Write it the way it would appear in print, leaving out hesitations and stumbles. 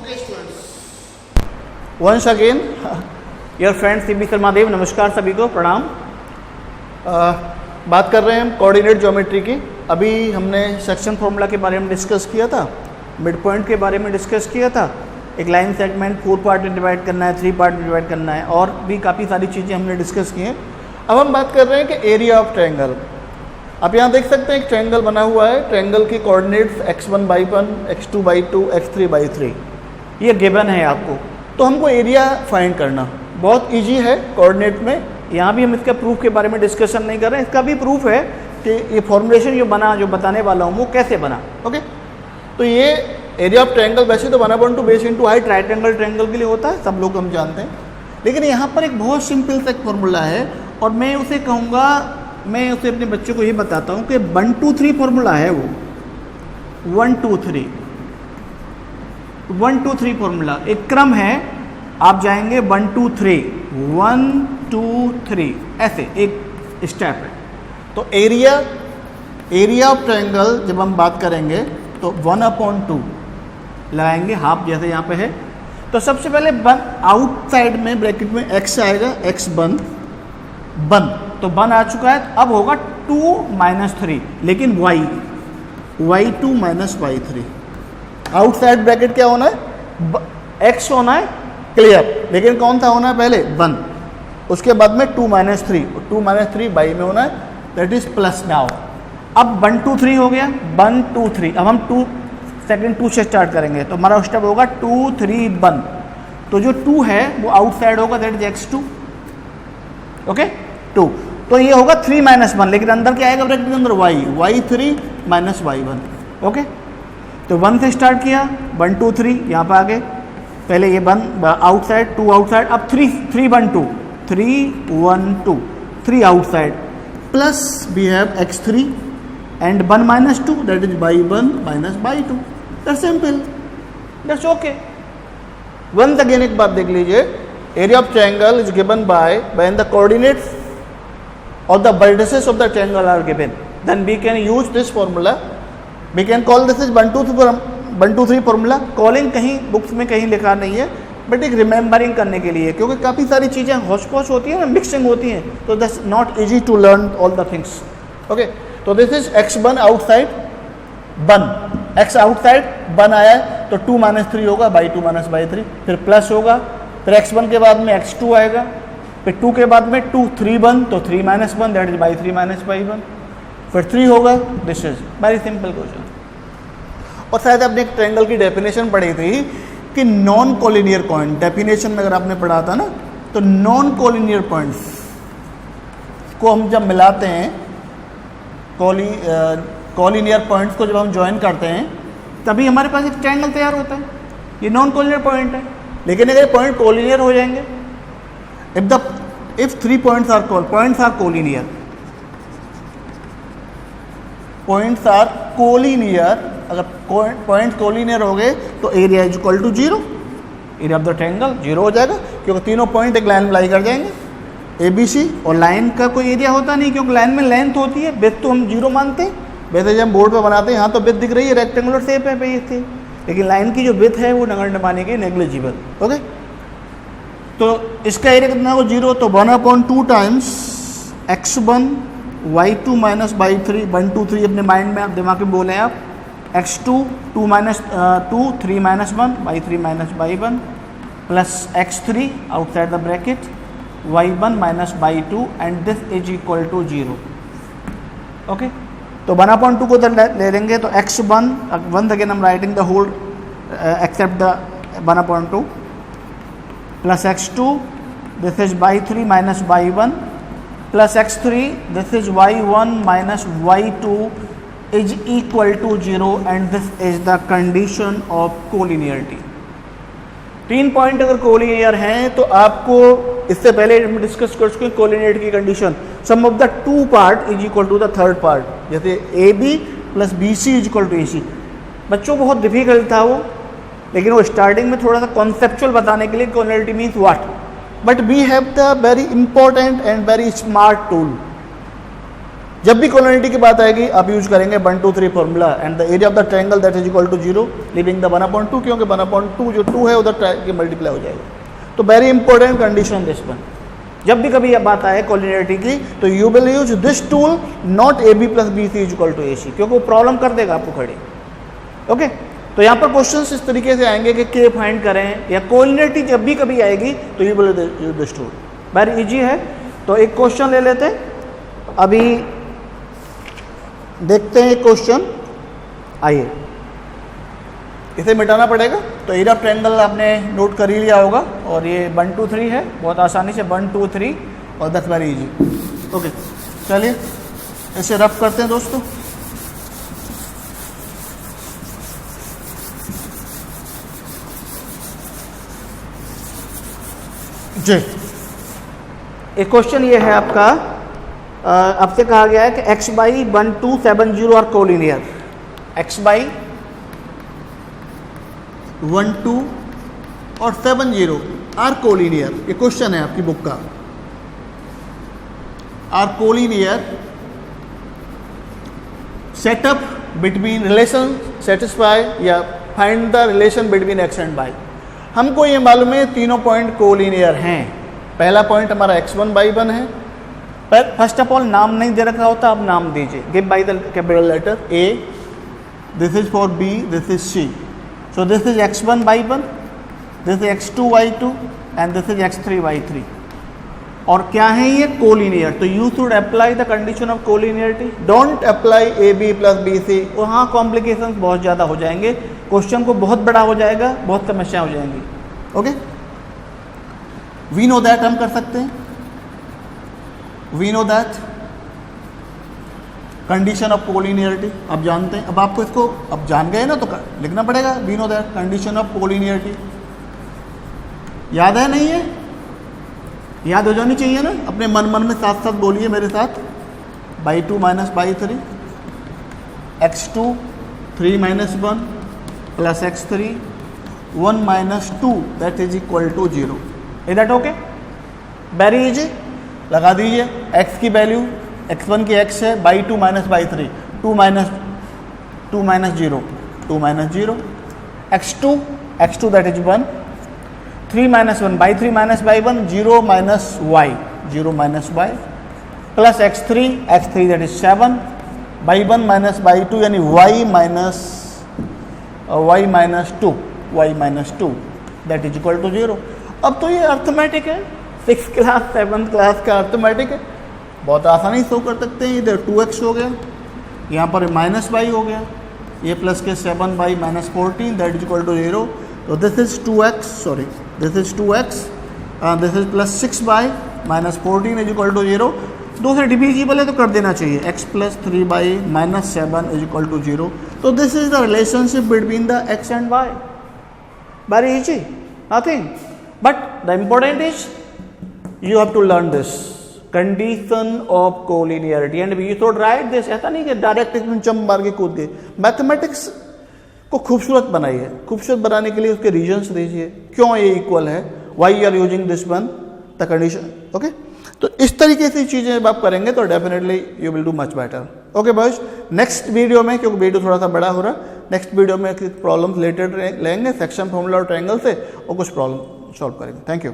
Okay students, once again your friend CB Sharma देव, नमस्कार सभी को, प्रणाम। बात कर रहे हैं हम कोऑर्डिनेट ज्योमेट्री की। अभी हमने सेक्शन फॉर्मूला के बारे में डिस्कस किया था, मिड पॉइंट के बारे में डिस्कस किया था, एक लाइन सेगमेंट 4 पार्ट में डिवाइड करना है, 3 पार्ट में डिवाइड करना है, और भी काफ़ी सारी चीज़ें हमने डिस्कस की हैं। अब हम बात कर रहे हैं कि एरिया ऑफ ट्रायंगल। आप यहाँ देख सकते हैं एक ट्रायंगल बना हुआ है, ट्रायंगल की कोऑर्डिनेट्स x1/1, x2/2, x3/3 ये गिवन है आपको। तो हमको एरिया फाइंड करना बहुत इजी है कोऑर्डिनेट में। यहाँ भी हम इसका प्रूफ के बारे में डिस्कशन नहीं कर रहे हैं, इसका भी प्रूफ है कि ये फॉर्मुलेशन जो बताने वाला हूँ वो कैसे बना। ओके, तो ये एरिया ऑफ ट्रायंगल वैसे तो 1/2 बेस इंटू हाइट ट्रायंगल के लिए होता है, सब लोग हम जानते हैं, लेकिन यहाँ पर एक बहुत सिंपल सा एक फॉर्मूला है और मैं उसे कहूँगा, मैं उसे अपने बच्चों को ये बताता हूँ कि 1 2 3 फॉर्मूला है वो 1 2 3 1 2 3 फॉर्मूला एक क्रम है। आप जाएंगे 1 2 3 1 2 3 ऐसे एक स्टेप है। तो एरिया ऑफ ट्रायंगल जब हम बात करेंगे तो 1/2 लगाएंगे, हाफ जैसे यहाँ पे है। तो सबसे पहले आउटसाइड में ब्रैकेट में x आएगा, x बन तो 1 आ चुका है। अब होगा 2 - 3, लेकिन y2 - y3। आउटसाइड ब्रैकेट क्या होना है, x होना है क्लियर, लेकिन कौन सा होना है पहले 1, उसके बाद में 2 - 3, 2 - 3 y में होना है, दैट इज प्लस। नाउ अब 1 2 3 हो गया, 1 2 3। अब हम 2 से स्टार्ट करेंगे तो हमारा स्टेप होगा 2 3 1। तो जो 2 है वो आउटसाइड होगा, दैट इज x2। ओके 2, तो ये होगा 3 - 1, लेकिन अंदर क्या आएगा ब्रैकेट के अंदर y3 - y1। ओके, तो 1 से स्टार्ट किया, 1 2 3 यहाँ पर आ गए, पहले ये 1 आउटसाइड, 2 आउटसाइड, अब 3 1 2 3 1 2 3 outside, plus we have x3 and 1 - 2 that is y1 - y2। That's simple, that's okay. Once again एक बात देख लीजिए, area of triangle is given by when the coordinates or the vertices of the triangle are given, then we can use this formula. We can call this is 1 2 3 formula. Calling कहीं books में कहीं लिखा नहीं है, but एक remembering करने के लिए, क्योंकि काफ़ी सारी चीज़ें हौच पौच होती हैं ना, मिक्सिंग होती हैं, तो that's not easy to learn all the things. Okay, तो this is x1 outside 1, x outside 1 आया है तो 2 - 3 होगा, y2 - y3, फिर प्लस होगा, फिर x1 के बाद में x2 आएगा, फिर 2 के बाद में 2 3 1 तो 3 - 1 दैट इज y3 - y1, फिर 3 होगा। This is very simple question. और शायद आपने एक ट्रायंगल की डेफिनेशन पढ़ी थी कि नॉन कोलिनियर पॉइंट, डेफिनेशन में अगर आपने पढ़ा था ना, तो नॉन कोलिनियर पॉइंट्स को हम जब मिलाते हैं, कोलिनियर पॉइंट्स को जब हम ज्वाइन करते हैं तभी हमारे पास एक ट्रायंगल तैयार होता है। ये नॉन कोलिनियर पॉइंट है, लेकिन अगर पॉइंट कोलिनियर हो जाएंगे, if 3 points are collinear, अगर पॉइंट्स कोलिनियर हो गए तो area is equal to 0, area of the triangle 0 हो जाएगा, क्योंकि तीनों पॉइंट एक लाइन में लाई कर जाएंगे ABC। और लाइन का कोई एरिया होता नहीं, क्योंकि लाइन में लेंथ होती है, विड्थ तो हम 0 मानते हैं। वैसे जब हम बोर्ड पे बनाते हैं यहाँ तो विड्थ दिख रही है, रेक्टेंगुलर शेप है पे थी, लेकिन लाइन की जो विड्थ है वो नगण्य मानेंगे, नेग्लिजिबल। ओके, तो इसका एरिया कितना हो 0, तो 1/2 टाइम्स x1 y2 - y3, 1 2 3 अपने माइंड में आप दिमाग में बोले आप, x2 2 - 2 3 - 1 y3 - y1 plus x3 outside the bracket y1 - y2 and this is equal to 0। Okay, तो 1/2 को ले लेंगे तो x1 1 अगेन हम writing the whole except the 1/2 plus x2 this is y3 - y1 plus x3 this is y1 - y2 is equal to 0 and this is the condition of collinearity। 3 point अगर collinear हैं तो आपको, इससे पहले हम discuss कर चुके कोलिनियरिटी की condition, sum of the 2 part is equal to the 3rd part, जैसे AB + BC is equal to AC। बच्चों बहुत डिफिकल्ट था वो, लेकिन वो स्टार्टिंग में थोड़ा सा कॉन्सेप्चुअल बताने के लिए collinearity means what, but we have the very important and very smart tool जब भी कोलिनियरिटी की बात आएगी आप यूज करेंगे 1 2 3 formula and the area of the triangle that is equal to 0 living the 1/2, क्योंकि 1/2 जो 2 है उधर के मल्टीप्लाई हो जाएगा। तो very important condition this one, जब भी कभी बात आए कोलिनियरिटी की तो you will use this tool, not AB + BC = AC, क्योंकि वो प्रॉब्लम कर देगा आपको खड़ी। ओके, तो यहाँ पर क्वेश्चंस इस तरीके से आएंगे कि K फाइंड करें, या कोलिनियरिटी जब भी कभी आएगी तो you will use this tool. Very easy है। तो एक क्वेश्चन ले लेते हैं, अभी देखते हैं क्वेश्चन। आइए, इसे मिटाना पड़ेगा। तो एरिया ऑफ ट्रायंगल आपने नोट कर ही लिया होगा, और ये 1 2 3 है, बहुत आसानी से 1 2 3, और दैट्स वेरी इजी। ओके, चलिए इसे रफ करते हैं दोस्तों। जी, एक क्वेश्चन ये है आपका, आपसे कहा गया है कि x by 1 2 7 0 are collinear. x by 1 2 और 7 0 आर कोलिनियर, ये क्वेश्चन है आपकी बुक का। Are collinear, setup between relation satisfy या find the relation between x and y। हमको ये मालूम है तीनों पॉइंट कोलिनियर हैं। पहला पॉइंट हमारा x1 by 1 है। पर फर्स्ट ऑफ ऑल नाम नहीं दे रखा होता, आप नाम दीजिए। Give by the capital letter A, this is for B, this is C। So this is x1 by 1, this is x2 by 2 and this is x3 by 3। और क्या है ये? कोलिनियर। तो you should apply the condition of collinearity, don't apply AB + BC। वहाँ complications बहुत ज़्यादा हो जाएंगे, क्वेश्चन को बहुत बड़ा हो जाएगा, बहुत समस्या हो जाएंगी। ओके, वी नो दैट, हम कर सकते हैं। We know that condition of collinearity आप जानते हैं। अब आपको इसको अब जान गए ना तो लिखना पड़ेगा। We know that condition of collinearity, याद है नहीं है? याद हो जानी चाहिए ना, अपने मन में साथ साथ बोलिए मेरे साथ। by 2 - by 3, x2 3 - 1 plus x3 1 - 2 that is equal to 0। Is that okay? Very easy. लगा दीजिए x की वैल्यू, x1 की x है, by 2 - by 3, 2 - 0, 2 - 0, x2 that is 1, 3 - 1 by 3 - by 1, 0 - y, 0 - y, plus x3 that is 7 by 1 - by 2 यानी y minus 2 that is equal to 0। अब तो ये arithmetic है, 6th क्लास 7th क्लास का अर्थमेटिक है, बहुत आसानी से कर सकते हैं। इधर 2x हो गया, यहाँ पर -y हो गया, ये प्लस के 7 by -14 that is equal to 0। तो this is 2x, sorry this is 2x, this is plus 6 by -14 is equal to 0। दो से डिविजिबल है तो कर देना चाहिए, x + 3 by -7 is equal to 0। तो this is the relationship between the x and y। Very easy, nothing but the important is you have to learn this condition of collinearity and you should write this। ऐसा नहीं कि direct इसमें jump मार के कूद गए। Mathematics को खूबसूरत बनाइए, खूबसूरत बनाने के लिए उसके रीजन्स दीजिए, क्यों ये इक्वल है, why you are using this one, the condition। Okay, तो इस तरीके से चीज़ें आप करेंगे तो definitely you will do much better. Okay boys, next video में, क्योंकि वीडियो थोड़ा सा बड़ा हो रहा, नेक्स्ट वीडियो में कुछ प्रॉब्लम रिलेटेड लेंगे सेक्शन, फॉर्मूला और ट्रायंगल से, और कुछ प्रॉब्लम सॉल्व करेंगे। Thank you.